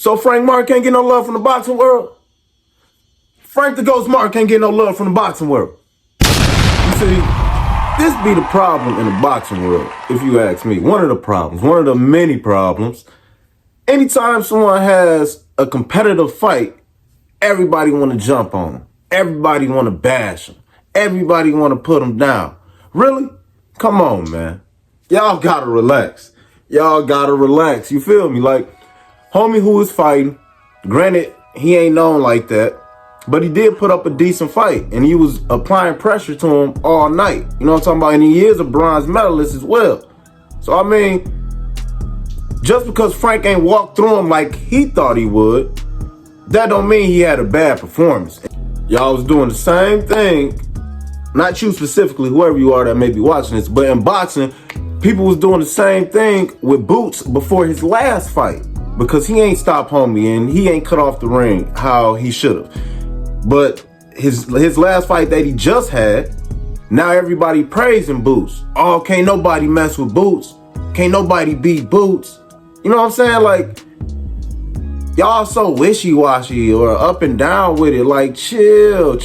So Frank Martin can't get no love from the boxing world? Frank the Ghost Martin can't get no love from the boxing world. You see, this be the problem in the boxing world, if you ask me. One of the problems, one of the many problems. Anytime someone has a competitive fight, everybody want to jump on them. Everybody want to bash them. Everybody want to put them down. Really? Come on, man. Y'all gotta relax. Y'all gotta relax. You feel me? Like, homie who was fighting, granted, he ain't known like that, but he did put up a decent fight, and he was applying pressure to him all night. You know what I'm talking about? And he is a bronze medalist as well. So, I mean, just because Frank ain't walked through him like he thought he would, that don't mean he had a bad performance. Y'all was doing the same thing, not you specifically, whoever you are that may be watching this, but in boxing, people was doing the same thing with Boots before his last fight, because he ain't stopped homie and he ain't cut off the ring how he should have. But his last fight that he just had, now everybody praising Boots. Oh, can't nobody mess with Boots. Can't nobody beat Boots. You know what I'm saying? Like, y'all so wishy-washy or up and down with it. Like, chill.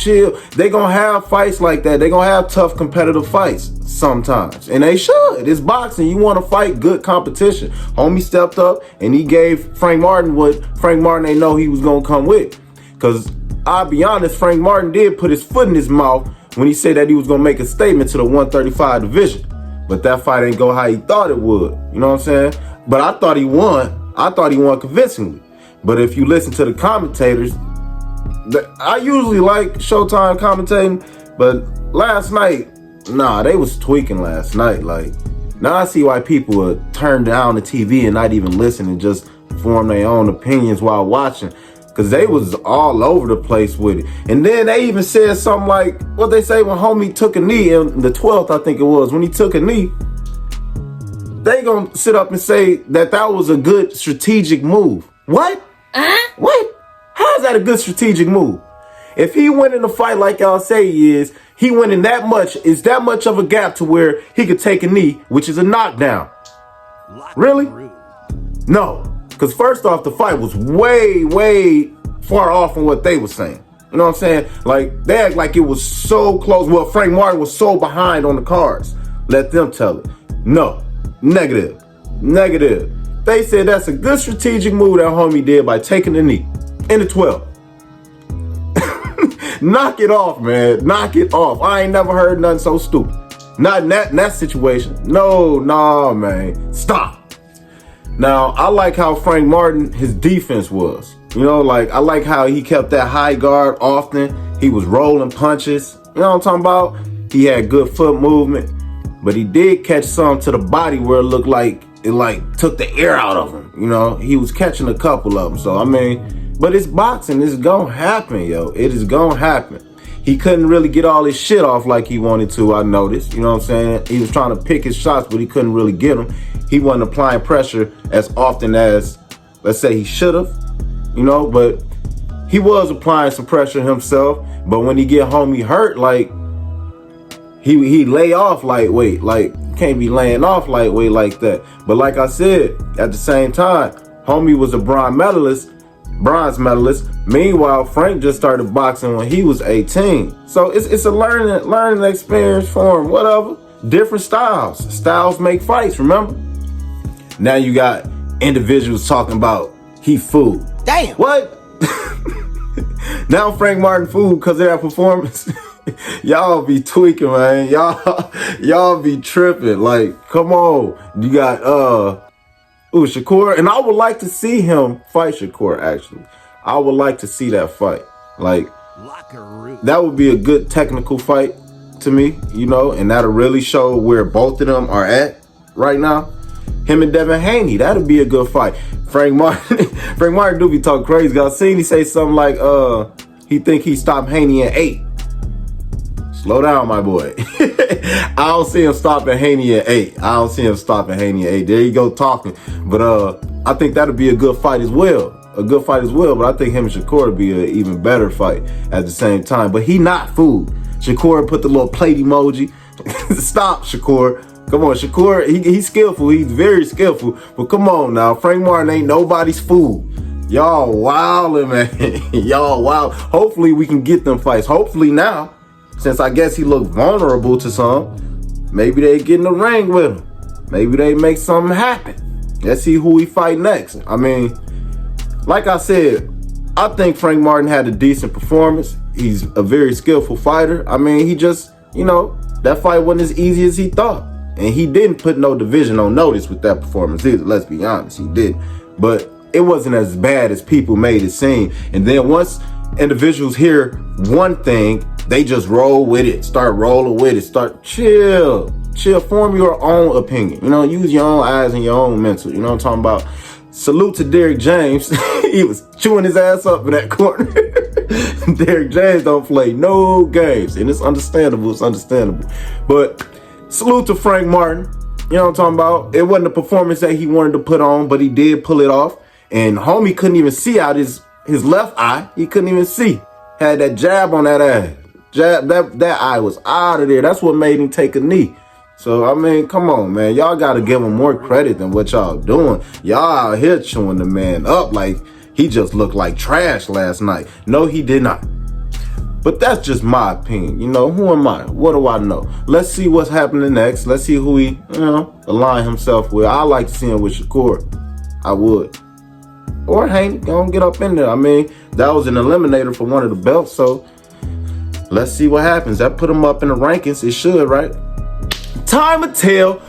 They gonna have fights like that. They gonna have tough competitive fights sometimes. And they should. It's boxing. You want to fight good competition. Homie stepped up and he gave Frank Martin what Frank Martin ain't know he was gonna come with. Because I'll be honest, Frank Martin did put his foot in his mouth when he said that he was gonna make a statement to the 135 division. But that fight ain't go how he thought it would. You know what I'm saying? But I thought he won. I thought he won convincingly. But if you listen to the commentators, I usually like Showtime commentating, but last night, nah, they was tweaking last night. Like, now I see why people would turn down the TV and not even listen and just form their own opinions while watching. Because they was all over the place with it. And then they even said something like, what they say when homie took a knee, in the 12th, I think it was, when he took a knee, they gonna sit up and say that was a good strategic move. What? What? How is that a good strategic move? If he went in the fight like y'all say he is, he went in that much, is that much of a gap to where he could take a knee, which is a knockdown. Really? No. Because first off, the fight was way far off from what they were saying. You know what I'm saying? Like, they act like it was so close. Well, Frank Martin was so behind on the cards. Let them tell it. No. Negative. They said that's a good strategic move that homie did by taking the knee in the 12. Knock it off, man. Knock it off. I ain't never heard nothing so stupid. Not in that situation. No, man. Stop. Now, I like how Frank Martin, his defense was. You know, like, I like how he kept that high guard often. He was rolling punches. You know what I'm talking about? He had good foot movement. But he did catch some to the body where it looked like it took the air out of him. You know, he was catching a couple of them. So, I mean, but it's boxing. It's gonna happen, yo. It is gonna happen. He couldn't really get all his shit off like he wanted to, I noticed. You know what I'm saying? He was trying to pick his shots, but he couldn't really get them. He wasn't applying pressure as often as, let's say, he should have. You know, but he was applying some pressure himself. But when he get homie hurt, like, he lay off lightweight. Like, can't be laying off lightweight like that. But like I said, at the same time, homie was a bronze medalist. Meanwhile, Frank just started boxing when he was 18. So it's a learning experience for him, whatever. Different styles. Styles make fights, remember? Now you got individuals talking about he fooled. Damn. What? Now Frank Martin fooled because of that performance. Y'all be tweaking, man. Y'all be tripping. Like, come on. You got Shakur, and I would like to see him fight Shakur, actually. I would like to see that fight. Like, that would be a good technical fight to me, you know, and that'll really show where both of them are at right now. Him and Devin Haney, that'll be a good fight. Frank Martin do be talking crazy. I seen he say something like, he think he stopped Haney at 8. Slow down, my boy. I don't see him stopping Haney at 8. There you go talking. But I think that'll be a good fight as well. But I think him and Shakur would be an even better fight at the same time. But he not fooled. Shakur put the little plate emoji. Stop, Shakur. Come on, Shakur, he's skillful. He's very skillful. But come on now, Frank Martin ain't nobody's fool. Y'all wildin', man. Y'all wild. Hopefully we can get them fights. Hopefully now, since I guess he looked vulnerable to some, maybe they get in the ring with him. Maybe they make something happen. Let's see who he fight next. I mean, like I said, I think Frank Martin had a decent performance. He's a very skillful fighter. I mean, he just, that fight wasn't as easy as he thought. And he didn't put no division on notice with that performance either. Let's be honest, he did. But it wasn't as bad as people made it seem. And then once individuals hear one thing, they just roll with it, start rolling with it, start chill, form your own opinion. Use your own eyes and your own mental. You know what I'm talking about? Salute to Derrick James. He was chewing his ass up in that corner. Derrick James don't play no games. And it's understandable. But salute to Frank Martin. You know what I'm talking about? It wasn't a performance that he wanted to put on, but he did pull it off. And homie couldn't even see out his left eye. He couldn't even see. Had that jab on that ass. That eye was out of there. That's what made him take a knee. So, I mean, come on, man. Y'all got to give him more credit than what y'all doing. Y'all out here chewing the man up like he just looked like trash last night. No, he did not. But that's just my opinion. Who am I? What do I know? Let's see what's happening next. Let's see who he, align himself with. I like to see him with Shakur. I would. Or Haney, gonna get up in there. I mean, that was an eliminator for one of the belts. So, let's see what happens. That put him up in the rankings. It should, right? Time to tell.